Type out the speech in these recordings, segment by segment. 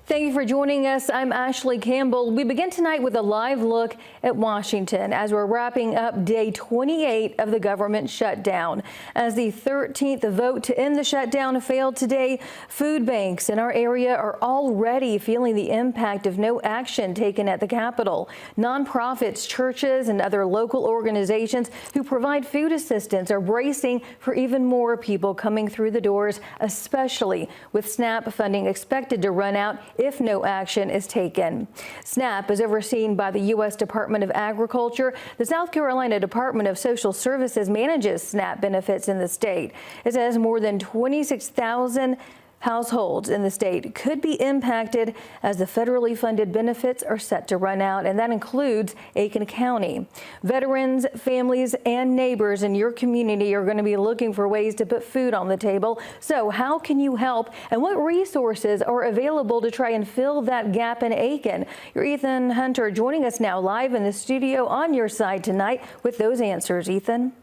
Thank you for joining us. I'm Ashley Campbell. We begin tonight with a live look at Washington as we're wrapping up day 28 of the government shutdown. As the 13th vote to end the shutdown failed today, food banks in our area are already feeling the impact of no action taken at the Capitol. Nonprofits, churches, and other local organizations who provide food assistance are bracing for even more people coming through the doors, especially with SNAP funding expected to run out if no action is taken. SNAP is overseen by the U.S. Department of Agriculture. The South Carolina Department of Social Services manages SNAP benefits in the state. It says more than 26,000 households in the state could be impacted as the federally funded benefits are set to run out, and that includes Aiken County. Veterans, families, and neighbors in your community are going to be looking for ways to put food on the table. So how can you help, and what resources are available to try and fill that gap in Aiken? Your Ethan Hunter joining us now live in the studio on your side tonight with those answers. Ethan?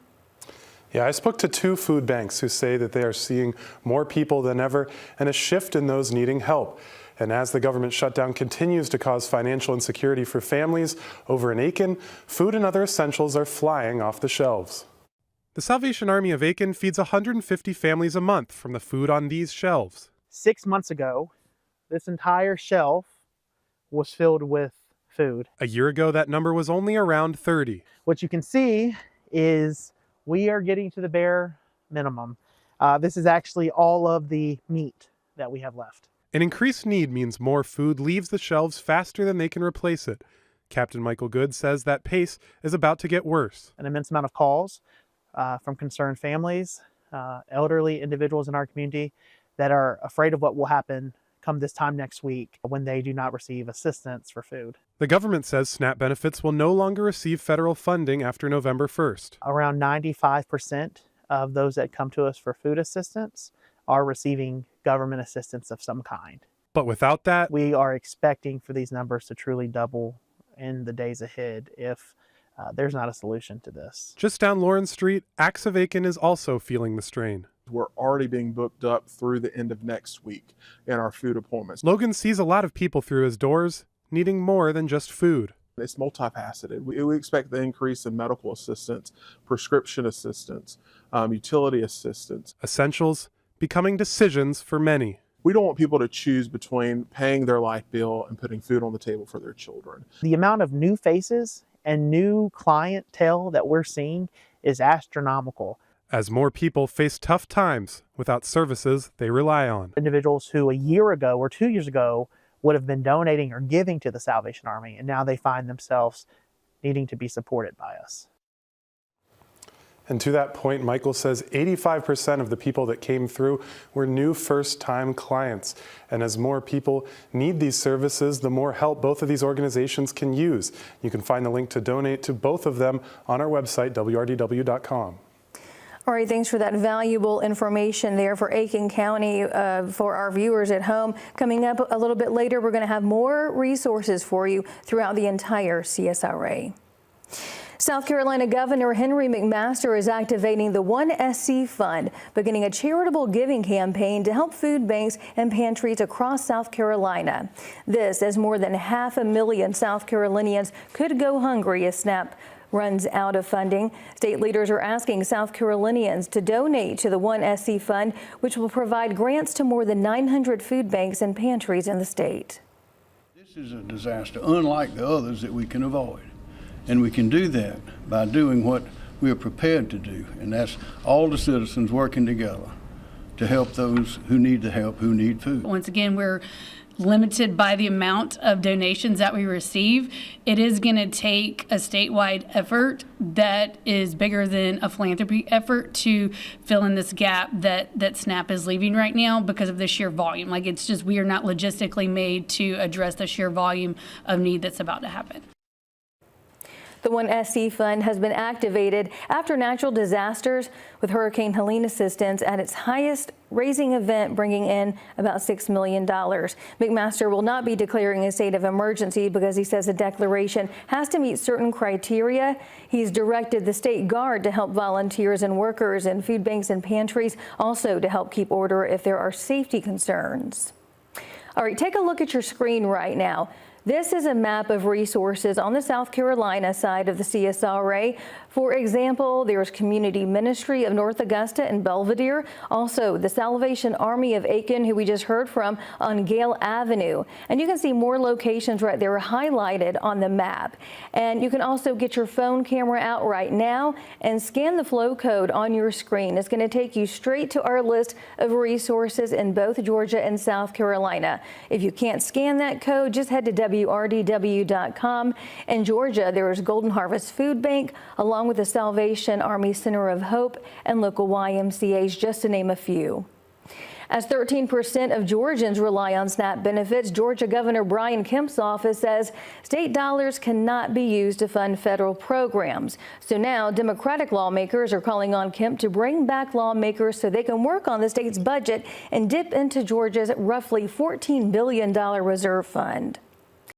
Yeah, I spoke to two food banks who say that they are seeing more people than ever and a shift in those needing help. And as the government shutdown continues to cause financial insecurity for families over in Aiken, food and other essentials are flying off the shelves. The Salvation Army of Aiken feeds 150 families a month from the food on these shelves. 6 months ago, this entire shelf was filled with food. A year ago, that number was only around 30. What you can see is we are getting to the bare minimum. This is actually all of the meat that we have left. An increased need means more food leaves the shelves faster than they can replace it. Captain Michael Good says that pace is about to get worse. An immense amount of calls from concerned families, elderly individuals in our community that are afraid of what will happen come this time next week when they do not receive assistance for food. The government says SNAP benefits will no longer receive federal funding after November 1st. Around 95% of those that come to us for food assistance are receiving government assistance of some kind. But without that, we are expecting for these numbers to truly double in the days ahead if there's not a solution to this. Just down Lawrence Street, Axe of Aiken is also feeling the strain. We're already being booked up through the end of next week in our food appointments. Logan sees a lot of people through his doors needing more than just food. It's multifaceted. We expect the increase in medical assistance, prescription assistance, utility assistance. Essentials becoming decisions for many. We don't want people to choose between paying their light bill and putting food on the table for their children. The amount of new faces and new clientele that we're seeing is astronomical. As more people face tough times without services they rely on. Individuals who a year ago or 2 years ago would have been donating or giving to the Salvation Army, and now they find themselves needing to be supported by us. And to that point, Michael says 85% of the people that came through were new first-time clients. And as more people need these services, the more help both of these organizations can use. You can find the link to donate to both of them on our website, wrdw.com. All right, thanks for that valuable information there for Aiken County. For our viewers at home, coming up a little bit later, we're going to have more resources for you throughout the entire CSRA. South Carolina Governor Henry McMaster is activating the 1SC Fund, beginning a charitable giving campaign to help food banks and pantries across South Carolina. This, as more than 500,000 South Carolinians could go hungry as SNAP runs out of funding. State leaders are asking South Carolinians to donate to the 1SC Fund, which will provide grants to more than 900 food banks and pantries in the state. This is a disaster unlike the others that we can avoid. And we can do that by doing what we are prepared to do, and that's all the citizens working together to help those who need the help, who need food. Once again, we're limited by the amount of donations that we receive. It is going to take a statewide effort that is bigger than a philanthropy effort to fill in this gap that SNAP is leaving right now because of the sheer volume. Like, it's just, we are not logistically made to address the sheer volume of need that's about to happen. The 1SC Fund has been activated after natural disasters, with Hurricane Helene assistance at its highest raising event, bringing in about $6 million. McMaster will not be declaring a state of emergency because he says the declaration has to meet certain criteria. He's directed the State Guard to help volunteers and workers in food banks and pantries, also to help keep order if there are safety concerns. All right, take a look at your screen right now. This is a map of resources on the South Carolina side of the CSRA. For example, there's Community Ministry of North Augusta and Belvedere. Also, the Salvation Army of Aiken, who we just heard from, on Gale Avenue. And you can see more locations right there highlighted on the map. And you can also get your phone camera out right now and scan the flow code on your screen. It's going to take you straight to our list of resources in both Georgia and South Carolina. If you can't scan that code, just head to WRDW.com. In Georgia, there is Golden Harvest Food Bank, along with the Salvation Army Center of Hope and local YMCAs, just to name a few. As 13% of Georgians rely on SNAP benefits, Georgia Governor Brian Kemp's office says state dollars cannot be used to fund federal programs. So now Democratic lawmakers are calling on Kemp to bring back lawmakers so they can work on the state's budget and dip into Georgia's roughly $14 billion reserve fund.